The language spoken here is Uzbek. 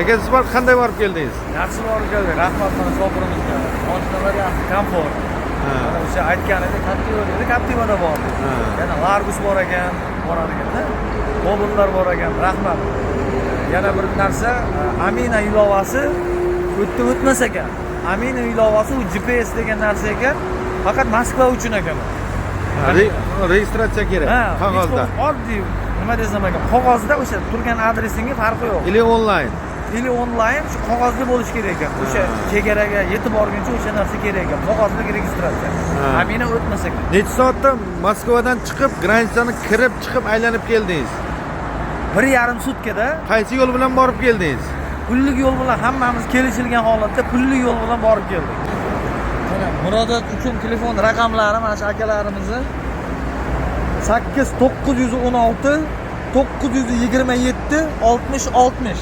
Aka siz qanday borib keldingiz? Yaxshi borib keldik. Rahmat mana shofirimizga. Mashinalar yaxshi, komfort. Mana o'sha aytganida Captiva edi, Captivada bor. Yana Largus bor ekan, boradiganda. Mobillar bor ekan. Rahmat. Yana bir narsa, Amina ilovasi o'tmas ekan. Amina ilovasi u GPS degan narsa ekan, faqat Moskva uchun ekan. Registratsiya kerak qog'ozda. Oddiy, nima desam ekan, qog'ozda o'sha turgan adresingga farqi yo'q. Ili onlayn. Ili onlayn shu qog'ozda bo'lish kerak ekan. O'sha chegaraga yetib borguncha o'sha narsa kerak ekan. Qog'ozdagi registratsiya. Amina o'tmas ekan. Necha soatda Moskvadan chiqib, granichani kirib, chiqib aylanib keldingiz? 1,5 sutkada. Qaysi yo'l bilan borib keldingiz? Pullik yo'l bilan hammamiz kelishilgan holatda pullik yo'l bilan borib keldik. Mana Murodot uchun telefon raqamlari mana shu akalarimizni 8 916 927 60 60.